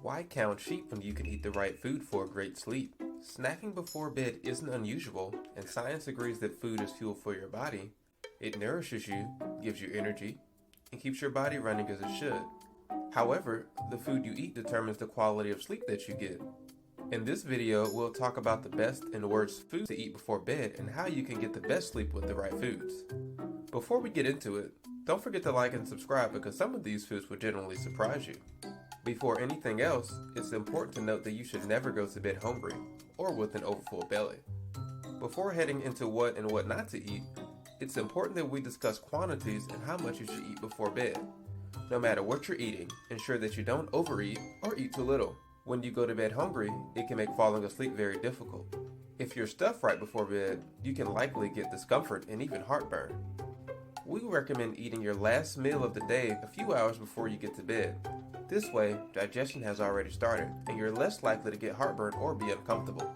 Why count sheep when you can eat the right food for a great sleep? Snacking before bed isn't unusual, and science agrees that food is fuel for your body. It nourishes you, gives you energy, and keeps your body running as it should. However, the food you eat determines the quality of sleep that you get. In this video, we'll talk about the best and worst foods to eat before bed and how you can get the best sleep with the right foods. Before we get into it, don't forget to like and subscribe because some of these foods will generally surprise you. Before anything else, it's important to note that you should never go to bed hungry or with an overfull belly. Before heading into what and what not to eat, it's important that we discuss quantities and how much you should eat before bed. No matter what you're eating, ensure that you don't overeat or eat too little. When you go to bed hungry, it can make falling asleep very difficult. If you're stuffed right before bed, you can likely get discomfort and even heartburn. We recommend eating your last meal of the day a few hours before you get to bed. This way, digestion has already started, and you're less likely to get heartburn or be uncomfortable.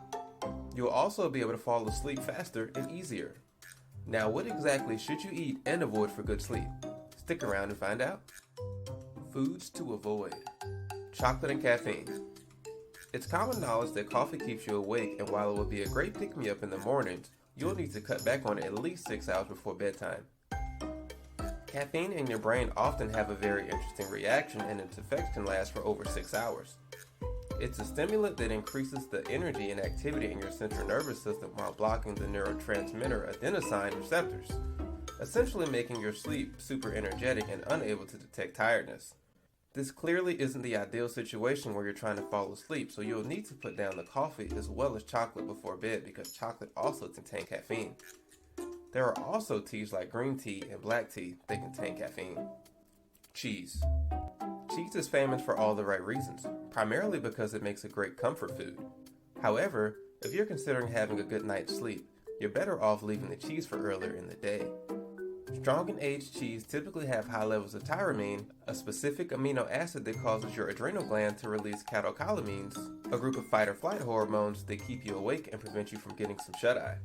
You'll also be able to fall asleep faster and easier. Now, what exactly should you eat and avoid for good sleep? Stick around and find out. Foods to avoid. Chocolate and caffeine. It's common knowledge that coffee keeps you awake, and while it will be a great pick-me-up in the mornings, you'll need to cut back on it at least 6 hours before bedtime. Caffeine in your brain often have a very interesting reaction, and its effects can last for over 6 hours. It's a stimulant that increases the energy and activity in your central nervous system while blocking the neurotransmitter adenosine receptors, essentially making your sleep super energetic and unable to detect tiredness. This clearly isn't the ideal situation where you're trying to fall asleep, so you'll need to put down the coffee as well as chocolate before bed because chocolate also contains caffeine. There are also teas like green tea and black tea that contain caffeine. Cheese. Cheese is famous for all the right reasons, primarily because it makes a great comfort food. However, if you're considering having a good night's sleep, you're better off leaving the cheese for earlier in the day. Strong and aged cheese typically have high levels of tyramine, a specific amino acid that causes your adrenal gland to release catecholamines, a group of fight or flight hormones that keep you awake and prevent you from getting some shut-eye.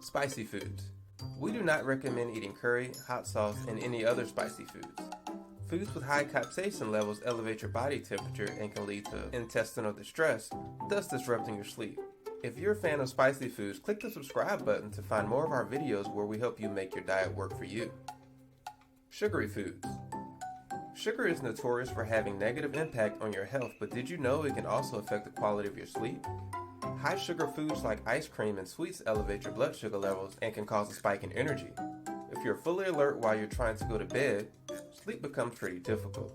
Spicy foods. We do not recommend eating curry, hot sauce, and any other spicy foods. Foods with high capsaicin levels elevate your body temperature and can lead to intestinal distress, thus disrupting your sleep. If you're a fan of spicy foods, click the subscribe button to find more of our videos where we help you make your diet work for you. Sugary foods. Sugar is notorious for having negative impact on your health, but did you know it can also affect the quality of your sleep? High sugar foods like ice cream and sweets elevate your blood sugar levels and can cause a spike in energy. If you're fully alert while you're trying to go to bed, sleep becomes pretty difficult.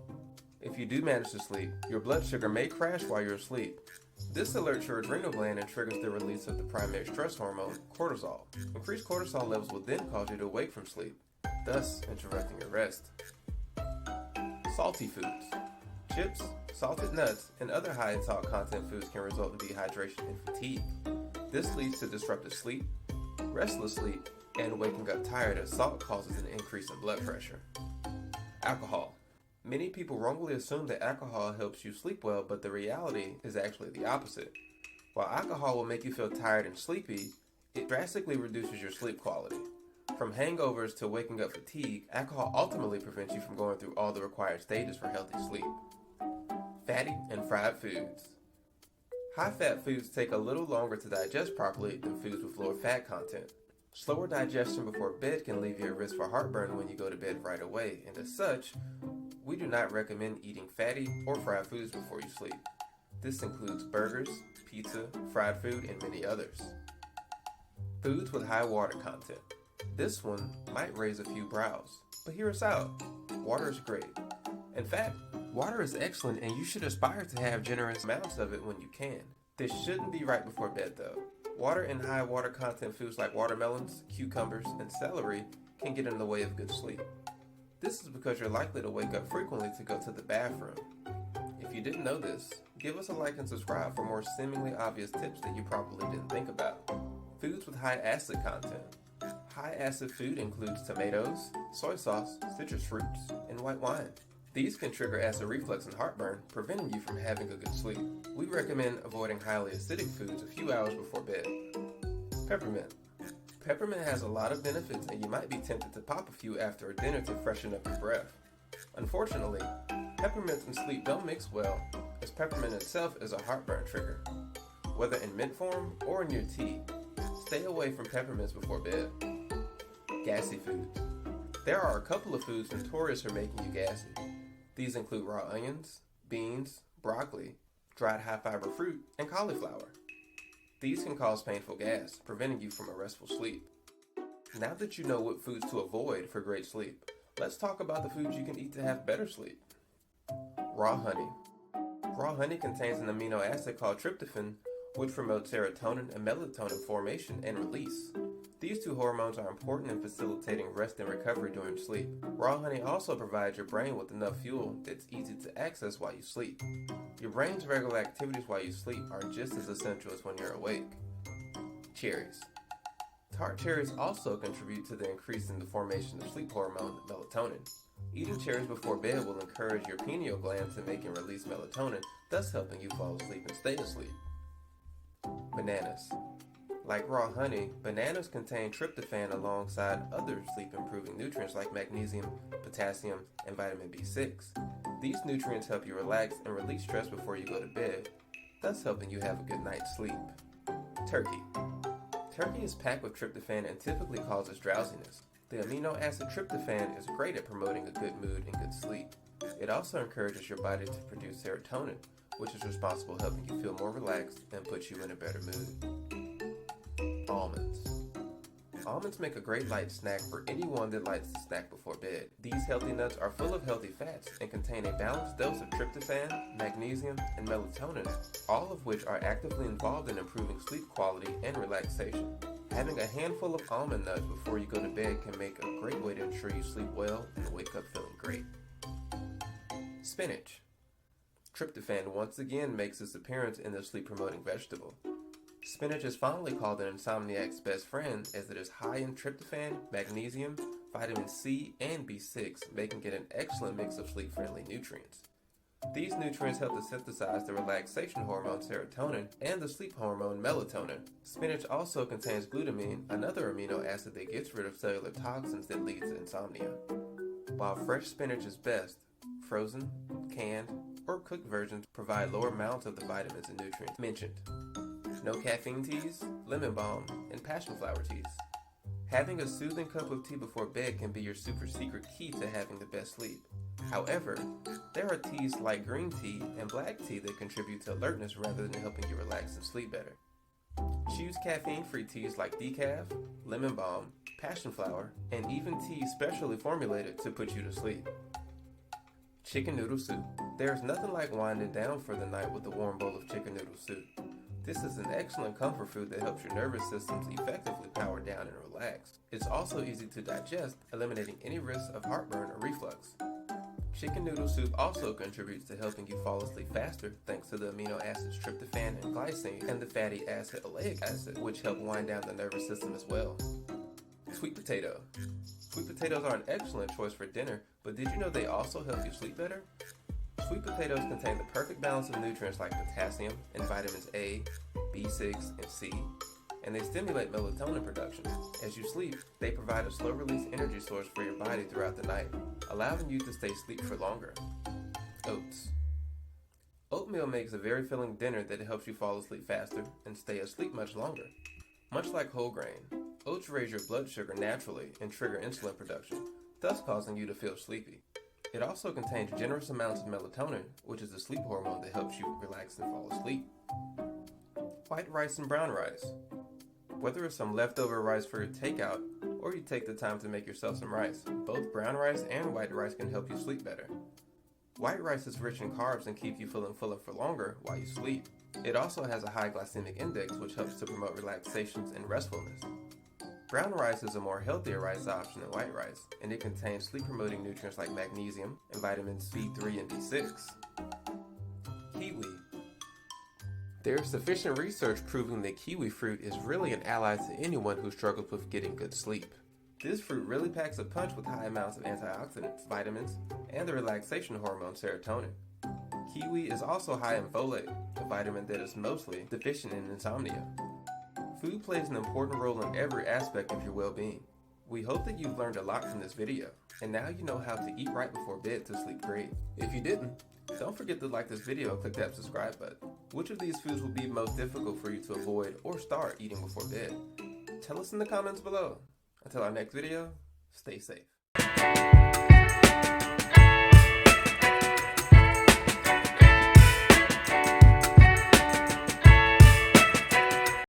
If you do manage to sleep, your blood sugar may crash while you're asleep. This alerts your adrenal gland and triggers the release of the primary stress hormone, cortisol. Increased cortisol levels will then cause you to wake from sleep, thus interrupting your rest. Salty foods. Chips, salted nuts, and other high in salt content foods can result in dehydration and fatigue. This leads to disrupted sleep, restless sleep, and waking up tired as salt causes an increase in blood pressure. Alcohol. Many people wrongly assume that alcohol helps you sleep well, but the reality is actually the opposite. While alcohol will make you feel tired and sleepy, it drastically reduces your sleep quality. From hangovers to waking up fatigue, alcohol ultimately prevents you from going through all the required stages for healthy sleep. Fatty and fried foods. High-fat foods take a little longer to digest properly than foods with lower fat content. Slower digestion before bed can leave you at risk for heartburn when you go to bed right away, and as such, we do not recommend eating fatty or fried foods before you sleep. This includes burgers, pizza, fried food, and many others. Foods with high water content. This one might raise a few brows, but hear us out. Water is great. In fact, water is excellent and you should aspire to have generous amounts of it when you can. This shouldn't be right before bed though. Water and high water content foods like watermelons, cucumbers, and celery can get in the way of good sleep. This is because you're likely to wake up frequently to go to the bathroom. If you didn't know this, give us a like and subscribe for more seemingly obvious tips that you probably didn't think about. Foods with high acid content. High acid food includes tomatoes, soy sauce, citrus fruits, and white wine. These can trigger acid reflux and heartburn, preventing you from having a good sleep. We recommend avoiding highly acidic foods a few hours before bed. Peppermint. Peppermint has a lot of benefits and you might be tempted to pop a few after a dinner to freshen up your breath. Unfortunately, peppermint and sleep don't mix well, as peppermint itself is a heartburn trigger. Whether in mint form or in your tea, stay away from peppermints before bed. Gassy Foods. There are a couple of foods notorious for making you gassy. These include raw onions, beans, broccoli, dried high-fiber fruit, and cauliflower. These can cause painful gas, preventing you from a restful sleep. Now that you know what foods to avoid for great sleep, let's talk about the foods you can eat to have better sleep. Raw honey. Raw honey contains an amino acid called tryptophan, which promotes serotonin and melatonin formation and release. These two hormones are important in facilitating rest and recovery during sleep. Raw honey also provides your brain with enough fuel that's easy to access while you sleep. Your brain's regular activities while you sleep are just as essential as when you're awake. Cherries. Tart cherries also contribute to the increase in the formation of sleep hormone, melatonin. Eating cherries before bed will encourage your pineal gland to make and release melatonin, thus helping you fall asleep and stay asleep. Bananas. Like raw honey, bananas contain tryptophan alongside other sleep-improving nutrients like magnesium, potassium, and vitamin B6. These nutrients help you relax and release stress before you go to bed, thus helping you have a good night's sleep. Turkey. Turkey is packed with tryptophan and typically causes drowsiness. The amino acid tryptophan is great at promoting a good mood and good sleep. It also encourages your body to produce serotonin, which is responsible for helping you feel more relaxed and put you in a better mood. Almonds. Almonds make a great light snack for anyone that likes to snack before bed. These healthy nuts are full of healthy fats and contain a balanced dose of tryptophan, magnesium, and melatonin, all of which are actively involved in improving sleep quality and relaxation. Having a handful of almond nuts before you go to bed can make a great way to ensure you sleep well and wake up feeling great. Spinach. Tryptophan once again makes its appearance in the sleep-promoting vegetable. Spinach is fondly called an insomniac's best friend as it is high in tryptophan, magnesium, vitamin C, and B6, making it an excellent mix of sleep-friendly nutrients. These nutrients help to synthesize the relaxation hormone serotonin and the sleep hormone melatonin. Spinach also contains glutamine, another amino acid that gets rid of cellular toxins that lead to insomnia. While fresh spinach is best, frozen, canned, or cooked versions provide lower amounts of the vitamins and nutrients mentioned. No caffeine teas, lemon balm, and passion flower teas. Having a soothing cup of tea before bed can be your super secret key to having the best sleep. However, there are teas like green tea and black tea that contribute to alertness rather than helping you relax and sleep better. Choose caffeine-free teas like decaf, lemon balm, passion flower, and even tea specially formulated to put you to sleep. Chicken noodle soup. There's nothing like winding down for the night with a warm bowl of chicken noodle soup. This is an excellent comfort food that helps your nervous systems effectively power down and relax. It's also easy to digest, eliminating any risk of heartburn or reflux. Chicken noodle soup also contributes to helping you fall asleep faster thanks to the amino acids tryptophan and glycine and the fatty acid oleic acid, which help wind down the nervous system as well. Sweet potato. Sweet potatoes are an excellent choice for dinner, but did you know they also help you sleep better? Sweet potatoes contain the perfect balance of nutrients like potassium and vitamins A, B6, and C, and they stimulate melatonin production. As you sleep, they provide a slow-release energy source for your body throughout the night, allowing you to stay asleep for longer. Oats. Oatmeal makes a very filling dinner that helps you fall asleep faster and stay asleep much longer. Much like whole grain, oats raise your blood sugar naturally and trigger insulin production, thus causing you to feel sleepy. It also contains generous amounts of melatonin, which is the sleep hormone that helps you relax and fall asleep. White rice and brown rice. Whether it's some leftover rice for your takeout, or you take the time to make yourself some rice, both brown rice and white rice can help you sleep better. White rice is rich in carbs and keep you feeling fuller for longer while you sleep. It also has a high glycemic index, which helps to promote relaxation and restfulness. Brown rice is a more healthier rice option than white rice, and it contains sleep-promoting nutrients like magnesium and vitamins B3 and B6. Kiwi. There is sufficient research proving that kiwi fruit is really an ally to anyone who struggles with getting good sleep. This fruit really packs a punch with high amounts of antioxidants, vitamins, and the relaxation hormone serotonin. Kiwi is also high in folate, a vitamin that is mostly deficient in insomnia. Food plays an important role in every aspect of your well-being. We hope that you've learned a lot from this video, and now you know how to eat right before bed to sleep great. If you didn't, don't forget to like this video and click that subscribe button. Which of these foods will be most difficult for you to avoid or start eating before bed? Tell us in the comments below. Until our next video, stay safe.